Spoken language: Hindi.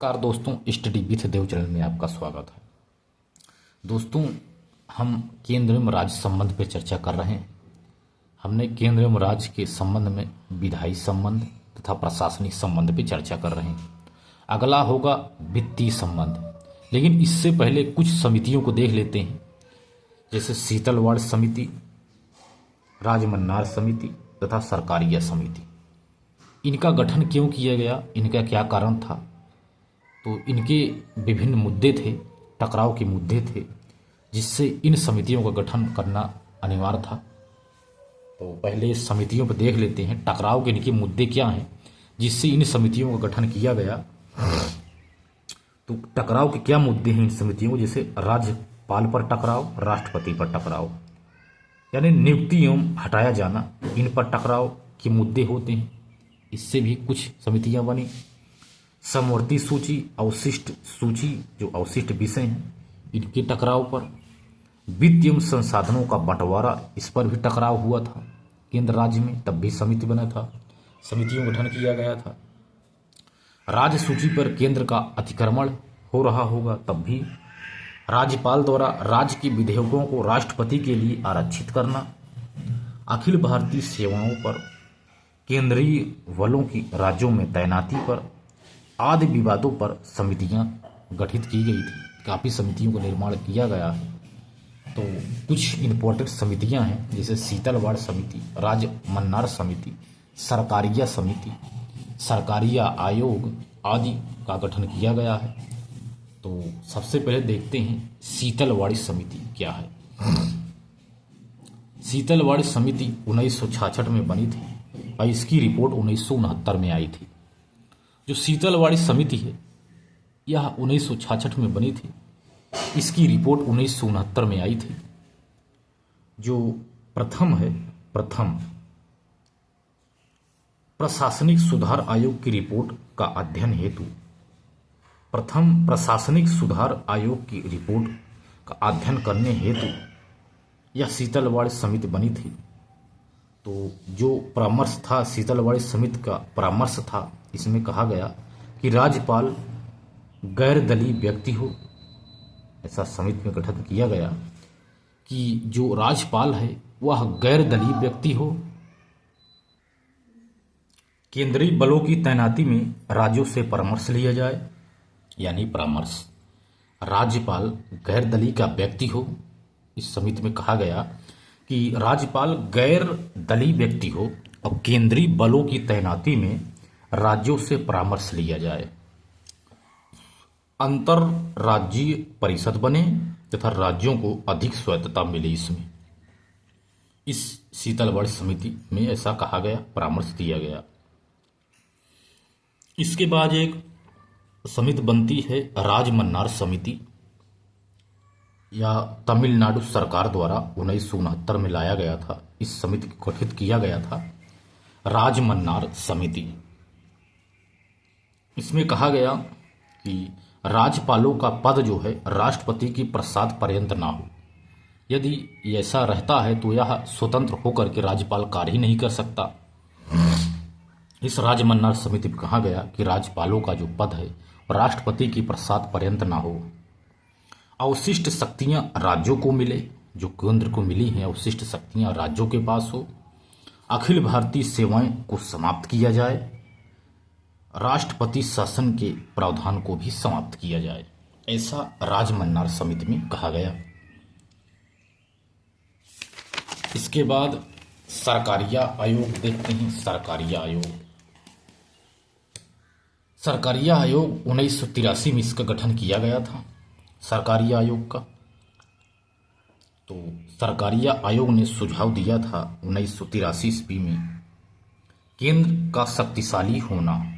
नमस्कार दोस्तों, स्टडी विथ देव चैनल में आपका स्वागत है। दोस्तों, हम केंद्र एवं राज्य संबंध पर चर्चा कर रहे हैं। हमने केंद्र एवं राज्य के संबंध में विधायी संबंध तथा प्रशासनिक संबंध पर चर्चा कर रहे हैं। अगला होगा वित्तीय संबंध, लेकिन इससे पहले कुछ समितियों को देख लेते हैं, जैसे शीतलवाड़ समिति, राजमन्नार समिति तथा सरकारिया समिति। इनका गठन क्यों किया गया, इनका क्या कारण था? तो इनके विभिन्न मुद्दे थे, टकराव के मुद्दे थे, जिससे इन समितियों का गठन करना अनिवार्य था। तो पहले इस समितियों पर देख लेते हैं टकराव के इनके मुद्दे क्या हैं, जिससे इन समितियों का गठन किया गया। तो टकराव के क्या मुद्दे हैं इन समितियों को? जैसे राज्यपाल पर टकराव, राष्ट्रपति पर टकराव, यानी नियुक्ति एवं हटाया जाना, इन पर टकराव के मुद्दे होते हैं। इससे भी कुछ समितियां बनी। समवर्ती सूची, अवशिष्ट सूची, जो अवशिष्ट विषय हैं, इनके टकराव पर। वित्त एवं संसाधनों का बंटवारा, इस पर भी टकराव हुआ था केंद्र राज्य में, तब भी समिति बना था, समितियों गठन किया गया था। राज्य सूची पर केंद्र का अतिक्रमण हो रहा होगा, तब भी राज्यपाल द्वारा राज्य के विधेयकों को राष्ट्रपति के लिए आरक्षित करना। अखिल भारतीय सेवाओं पर, केंद्रीय बलों की राज्यों में तैनाती पर, आदि विवादों पर समितियां गठित की गई थी। काफ़ी समितियों का निर्माण किया गया है। तो कुछ इम्पोर्टेंट समितियां हैं, जैसे शीतलवाड़ समिति, राजमन्नार समिति, सरकारिया समिति, सरकारिया आयोग आदि का गठन किया गया है। तो सबसे पहले देखते हैं शीतलवाड़ी समिति क्या है। शीतलवाड़ी समिति 1966 में बनी थी और इसकी रिपोर्ट 1969 में आई थी। जो शीतलवाड़ी समिति है, यह 1966 में बनी थी, इसकी रिपोर्ट 1969 में आई थी। जो प्रथम प्रशासनिक सुधार आयोग की रिपोर्ट का अध्ययन हेतु, प्रथम प्रशासनिक सुधार आयोग की रिपोर्ट का अध्ययन करने हेतु यह शीतलवाड़ी समिति बनी थी। तो जो परामर्श था, शीतलवाड़ी समिति का परामर्श था, इसमें कहा गया कि राज्यपाल गैर दलीय व्यक्ति हो। ऐसा समिति में गठन किया गया कि जो राज्यपाल है वह गैर दलीय व्यक्ति हो। केंद्रीय बलों की तैनाती में राज्यों से परामर्श लिया जाए, यानी परामर्श। राज्यपाल गैर दलीय का व्यक्ति हो। इस समिति में कहा गया कि राज्यपाल गैर दलीय व्यक्ति हो और केंद्रीय बलों की तैनाती में राज्यों से परामर्श लिया जाए। अंतर राज्यीय परिषद बने तथा राज्यों को अधिक स्वायत्तता मिले। इसमें इस शीतलवाड़ी समिति में ऐसा कहा गया, परामर्श दिया गया। इसके बाद एक समिति बनती है राजमन्नार समिति, या तमिलनाडु सरकार द्वारा 1969 में लाया गया था। इस समिति को गठित किया गया था राजमन्नार समिति। इसमें कहा गया कि राज्यपालों का पद जो है राष्ट्रपति की प्रसाद पर्यंत ना हो। यदि ऐसा रहता है तो यह स्वतंत्र होकर के राज्यपाल कार्य ही नहीं कर सकता। इस राजमन्नार समिति में कहा गया कि राज्यपालों का जो पद है राष्ट्रपति की प्रसाद पर्यंत ना हो। अवशिष्ट शक्तियां राज्यों को मिले, जो केंद्र को मिली हैं अवशिष्ट शक्तियां राज्यों के पास हो। अखिल भारतीय सेवाएं को समाप्त किया जाए। राष्ट्रपति शासन के प्रावधान को भी समाप्त किया जाए। ऐसा राजमन्नार समिति में कहा गया। इसके बाद सरकारिया आयोग देखते हैं। सरकारिया आयोग 1983 में इसका गठन किया गया था, सरकारिया आयोग का। तो सरकारिया आयोग ने सुझाव दिया था 1983 ईस्वी में, केंद्र का शक्तिशाली होना